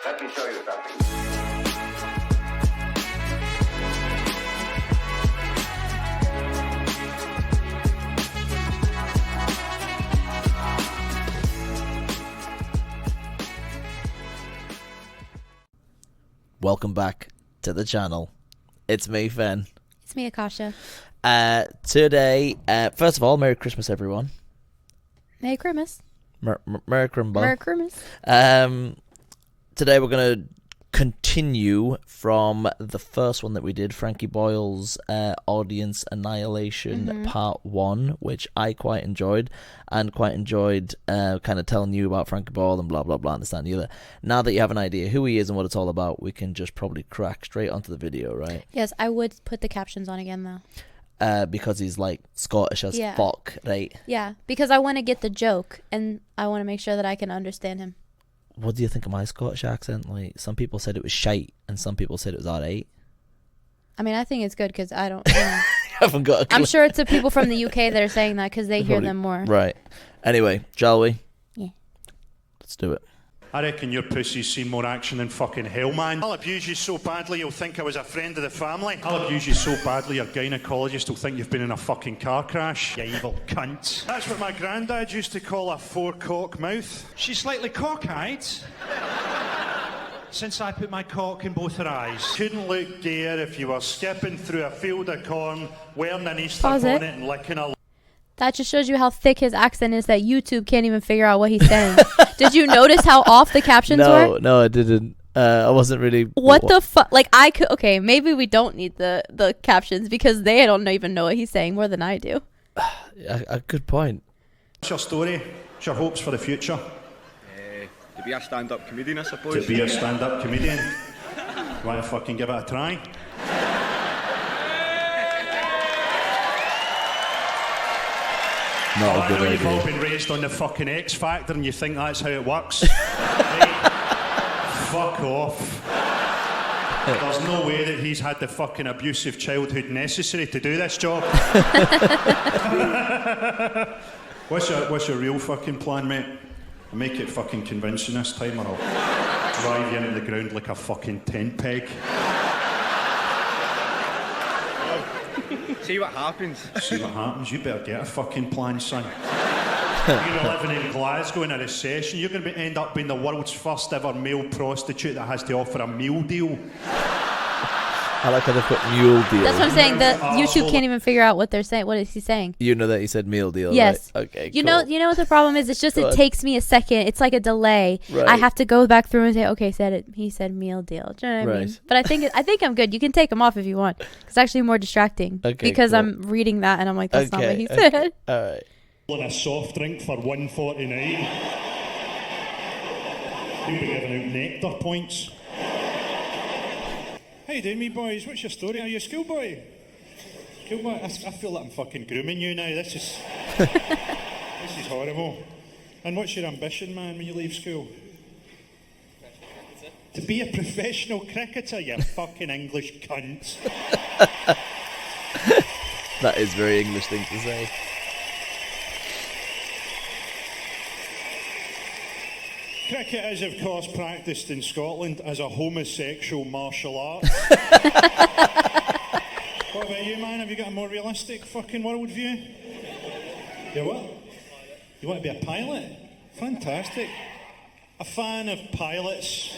Let me show you something. Welcome back to the channel. It's me, Fen. It's me, Akasha. Today, first of all, Merry Christmas, everyone. Merry Christmas. Merry Christmas. Merry Christmas. Today we're going to continue from the first one that we did, Frankie Boyle's Audience Annihilation Part 1, which I quite enjoyed, and quite enjoyed kind of telling you about Frankie Boyle and blah, blah, blah, and this, that, and the other. Now that you have an idea who he is and what it's all about, we can just probably crack straight onto the video, right? Yes, I would put the captions on again, though. Because he's like Scottish as fuck, right? Yeah, because I want to get the joke, and I want to make sure that I can understand him. What do you think of my Scottish accent? Like, some people said it was shite, and some people said it was alright. I mean, I think it's good because I don't. You know. Haven't got a clue. I'm sure it's the people from the UK that are saying that because they hear them more. Right. Anyway, shall we? Yeah. Let's do it. I reckon your pussy's seen more action than fucking hell, man. I'll abuse you so badly you'll think I was a friend of the family. I'll abuse you so badly your gynaecologist will think you've been in a fucking car crash, you evil cunt. That's what my granddad used to call a four-cock mouth. She's slightly cockeyed. Since I put my cock in both her eyes. Couldn't look gayer if you were skipping through a field of corn, wearing an Easter bonnet and licking a... That just shows you how thick his accent is that YouTube can't even figure out what he's saying. Did you notice how off the captions were? No, I didn't. I wasn't really... What the fuck? Like, I could... Okay, maybe we don't need the captions because they don't even know what he's saying more than I do. A good point. What's your story? What's your hopes for the future? To be a stand-up comedian, I suppose. To be a stand-up comedian? Want to fucking give it a try? Not a good I know you've all idea. been raised on the fucking X Factor and you think that's how it works. Right? Fuck off. There's no way that he's had the fucking abusive childhood necessary to do this job. What's your real fucking plan, mate? I'll make it fucking convincing this time or I'll drive you into the ground like a fucking tent peg. See what happens. See what happens. You better get a fucking plan, son. You're living in Glasgow in a recession. You're going to end up being the world's first ever male prostitute that has to offer a meal deal. I like how they put mule deal. That's what I'm saying. The YouTube can't even figure out what they're saying. What is he saying? You know that he said meal deal, yes. right? Okay, You cool. know what the problem is? It's just it takes me a second. It's like a delay. Right. I have to go back through and say, okay, he said meal deal. Do you know what I mean? But I think I'm good. You can take them off if you want. It's actually more distracting because I'm reading that and I'm like, that's not what he said. All right. And a soft drink for $1.49. You'll be giving out nectar points. How you doing, me boys? What's your story? Are you a schoolboy? Schoolboy? I feel like I'm fucking grooming you now. This is horrible. And what's your ambition, man, when you leave school? To be a professional cricketer, you fucking English cunt. That is a very English thing to say. Cricket is, of course, practised in Scotland as a homosexual martial art. What about you, man? Have you got a more realistic fucking worldview? You what? You want to be a pilot? Fantastic. A fan of pilots.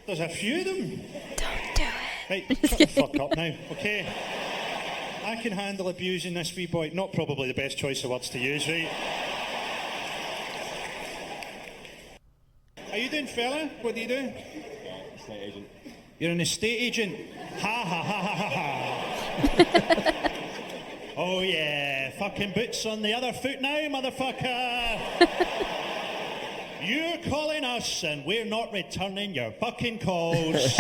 There's a few of them. Don't do it. Right, shut the fuck up now, okay? I can handle abusing this wee boy. Not probably the best choice of words to use, right? How you doing, fella? What do you do? Estate agent. You're an estate agent? Ha ha ha ha ha ha. Oh yeah, fucking boots on the other foot now, motherfucker. You're calling us and we're not returning your fucking calls.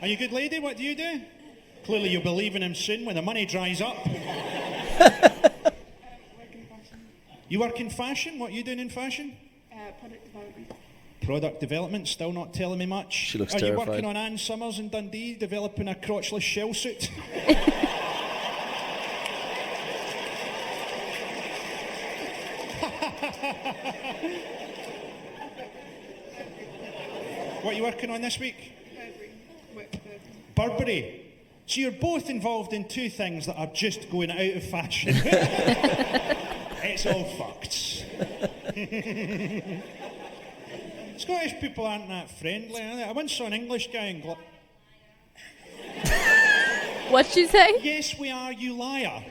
Are you a good lady? What do you do? Clearly you'll be leaving him soon when the money dries up. You work in fashion? What are you doing in fashion? Product development. Product development, still not telling me much. She looks Are terrified. you working on Ann Summers in Dundee, developing a crotchless shell suit? What are you working on this week? Burberry. So you're both involved in two things that are just going out of fashion. It's all fucked. Scottish people aren't that friendly, are they? I once saw an English guy in What'd she say? Yes, we are, you liar.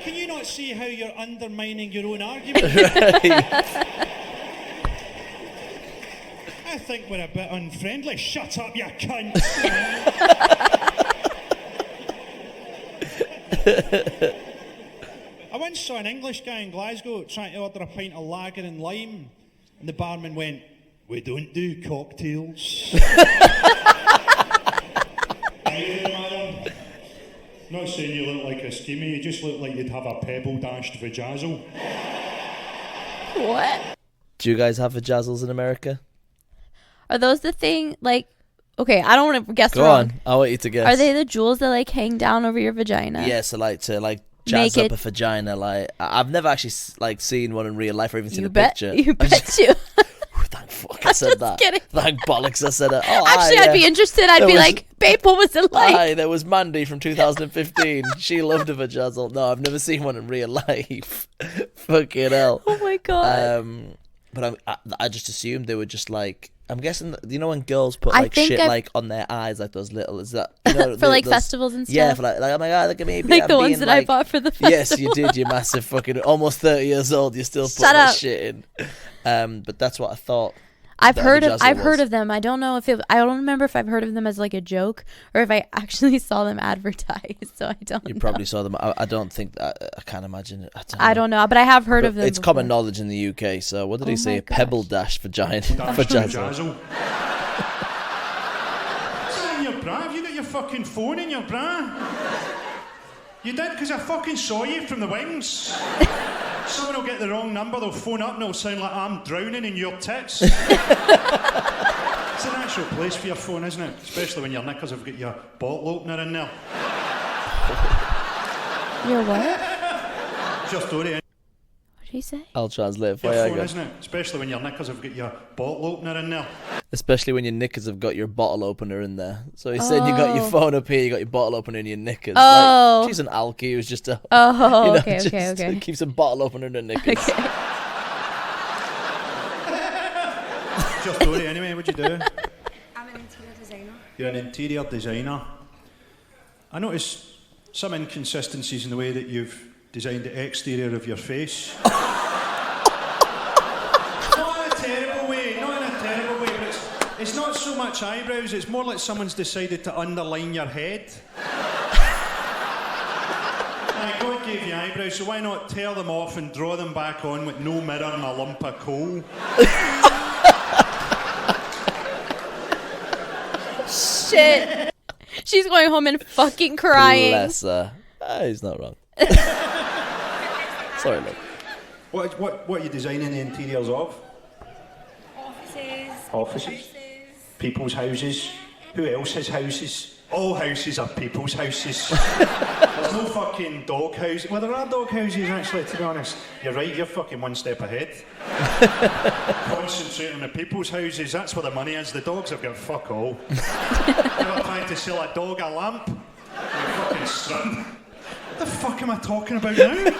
Can you not see how you're undermining your own argument? I think we're a bit unfriendly. Shut up, you cunt. I once saw an English guy in Glasgow trying to order a pint of lager and lime, and the barman went, "We don't do cocktails." Not saying you look like a schemie, you just look like you'd have a pebble dashed vajazzle. What? Do you guys have vajazzles in America? Are those the thing, like, okay, I don't want to guess Go wrong. on, I want you to guess. Are they the jewels that, like, hang down over your vagina? Yeah, so, like, to, like, jazz Make up a vagina, like, I've never actually, like, seen one in real life or even seen a bet, picture. You bet you. Thank fuck I said that. Kidding. Thank bollocks I said it. Oh, Actually, I'd be interested. I'd be like, babe, what was it like? Aye, there was Mandy from 2015. She loved a vajazzle. No, I've never seen one in real life. Fucking hell. Oh my god. But I just assumed they were just like, I'm guessing that, you know when girls put I like think shit I've- like on their eyes, like those little, is that, you know, For like those, festivals and stuff? yeah, for like oh my god, look at me, Like I'm the ones being, that like, I bought for the festival. yes, you did, you massive fucking, almost 30 years old, you're still putting that shit in. But that's what I thought. I've that heard vajazzle of them. I don't know if I don't remember if I've heard of them as like a joke or if I actually saw them advertised. So I don't. You know. probably saw them. I don't think. I can't imagine it. I don't know, but I have heard But of them. it's before. common knowledge in the UK. So what did he say? my gosh. Pebble dash vagina. Vajazzle. What's that in your bra? Have you got your fucking phone in your bra? You did, because I fucking saw you from the wings. Someone will get the wrong number, they'll phone up and it'll sound like I'm drowning in your tits. It's an actual place for your phone, isn't it? Especially when your knickers have got your bottle opener in there. Your what? It's your story, What did he say? I'll translate for your you. phone, Again. isn't it? Especially when your knickers have got your bottle opener in there. Especially when your knickers have got your bottle opener in there. So he said you got your phone up here, you got your bottle opener in your knickers. Oh. Like, she's an alky who's just a. Oh, you know, okay, just okay. keeps a bottle opener in her knickers. Okay. It's your story anyway, what'd you do? I'm an interior designer. You're an interior designer. I noticed some inconsistencies in the way that you've designed the exterior of your face. Not in a terrible way, but it's not so much eyebrows, it's more like someone's decided to underline your head. God gave you eyebrows, so why not tear them off and draw them back on with no mirror and a lump of coal? Shit. She's going home and fucking crying. Bless her. He's not wrong. Sorry, look. What are you designing the interiors of? Offices. Offices? People's houses. Who else has houses? All houses are people's houses. There's no fucking dog houses. Well, there are dog houses, actually, to be honest. You're right, you're fucking one step ahead. Concentrate on the people's houses, that's where the money is. The dogs have got fuck all. Never tried to sell a dog a lamp? You fucking son. What the fuck am I talking about now?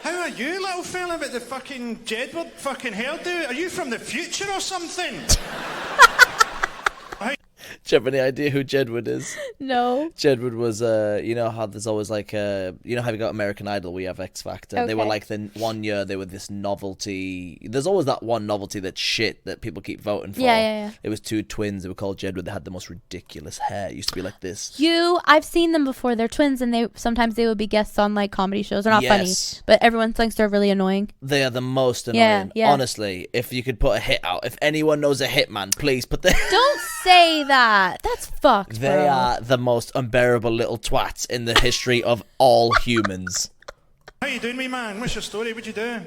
How are you, little fella, with the fucking Jedward fucking hairdo? Are you from the future or something? Do you have any idea who Jedward is? No. Jedward was, you know how there's always like, you know how you got American Idol, we have X Factor. Okay. They were like, the 1 year they were this novelty. There's always that one novelty that's shit that people keep voting for. Yeah. It was two twins. They were called Jedward. They had the most ridiculous hair. It used to be like this. I've seen them before. They're twins, and sometimes they would be guests on like comedy shows. They're not funny, but everyone thinks they're really annoying. They are the most annoying. Yeah. Honestly, if you could put a hit out, if anyone knows a hitman, please put the. Don't say that. That's fucked. They bro. are the most unbearable little twats in the history of all humans. How you doing, me man? What's your story? What'd you do?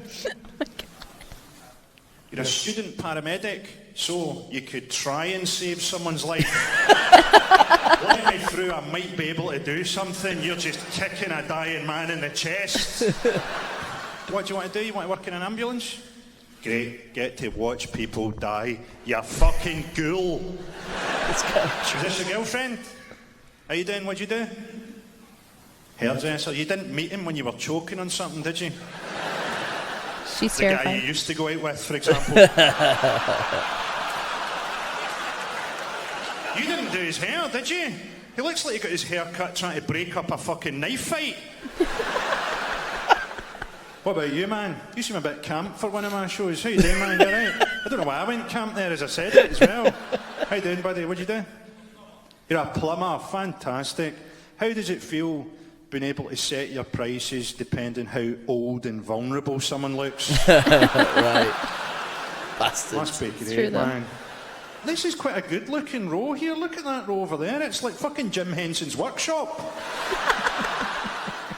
You're a student paramedic, so you could try and save someone's life. Let me through who I might be able to do something, you're just kicking a dying man in the chest. What do you want to do? You want to work in an ambulance? Great, get to watch people die. You fucking ghoul. Is this your girlfriend? How you doing? What'd you do? Hairdresser. You didn't meet him when you were choking on something, did you? She's the terrified. guy you used to go out with, for example. You didn't do his hair, did you? He looks like he got his hair cut trying to break up a fucking knife fight. What about you, man? You seem a bit camp for one of my shows. How you doing, man? You alright? I don't know why I went camp there as I said it as well. How you doing, buddy? What'd you do? You're a plumber. Fantastic. How does it feel being able to set your prices depending how old and vulnerable someone looks? Right. Bastards. Must be great, man. This is quite a good-looking row here. Look at that row over there. It's like fucking Jim Henson's workshop.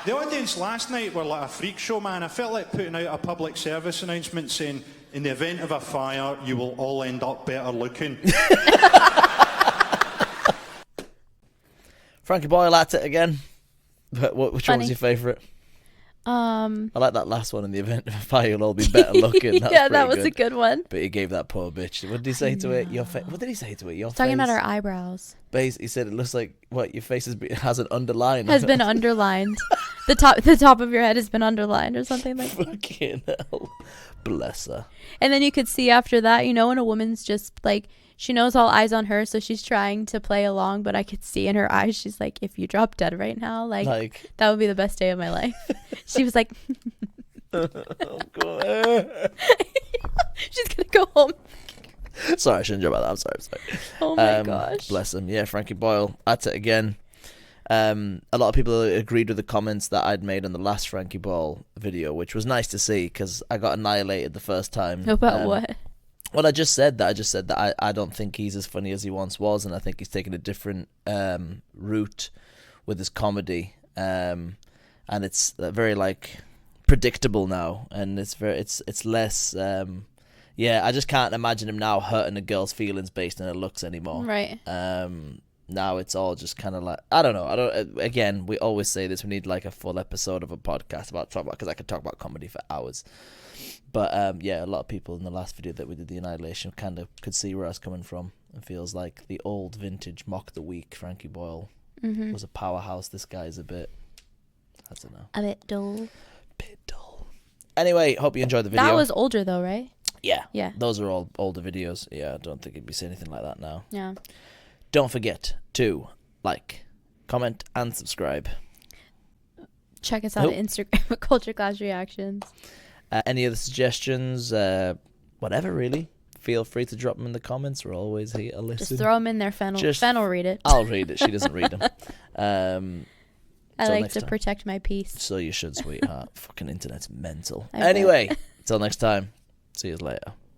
The audience last night were like a freak show, man. I felt like putting out a public service announcement saying, in the event of a fire, you will all end up better looking. Frankie Boyle at it again. But which one was your favourite? I like that last one. In the event of a fire, you'll all be better looking. Yeah, that was a good one. But he gave that poor bitch. What did he say to it? What did he say to it? Your talking face? about her eyebrows. He said it looks like what your face has an underline. Has been underlined. The top of your head has been underlined or something like that. Fucking hell. Bless her. And then you could see after that, you know, when a woman's just like, she knows all eyes on her, so she's trying to play along, but I could see in her eyes, she's like, if you drop dead right now, like that would be the best day of my life. She was like, oh, God. She's going to go home. Sorry, I shouldn't joke about that. I'm sorry. Oh my gosh. Bless him. Yeah, Frankie Boyle at it again. A lot of people agreed with the comments that I'd made on the last Frankie Boyle video, which was nice to see because I got annihilated the first time. About what? Well, I just said that I don't think he's as funny as he once was, and I think he's taken a different route with his comedy, and it's very like predictable now, and it's less. I just can't imagine him now hurting a girl's feelings based on her looks anymore. Right. Now it's all just kind of like I don't know. Again, we always say this. We need like a full episode of a podcast because I could talk about comedy for hours. But a lot of people in the last video that we did, the Annihilation, kind of could see where I was coming from. It feels like the old vintage mock the week Frankie Boyle was a powerhouse. This guy's a bit, I don't know. A bit dull. Anyway, hope you enjoyed the video. That was older though, right? Yeah. Yeah. Those are all older videos. Yeah, I don't think it'd be saying anything like that now. Yeah. Don't forget to like, comment, and subscribe. Check us out at Instagram at Culture Clash Reactions. Any other suggestions, whatever really, feel free to drop them in the comments. We're always here to listen. Just throw them in there, Fennel. Fennel read it. I'll read it. She doesn't read them. I like to protect my peace. So you should, sweetheart. Fucking internet's mental. Anyway, until next time. See you later.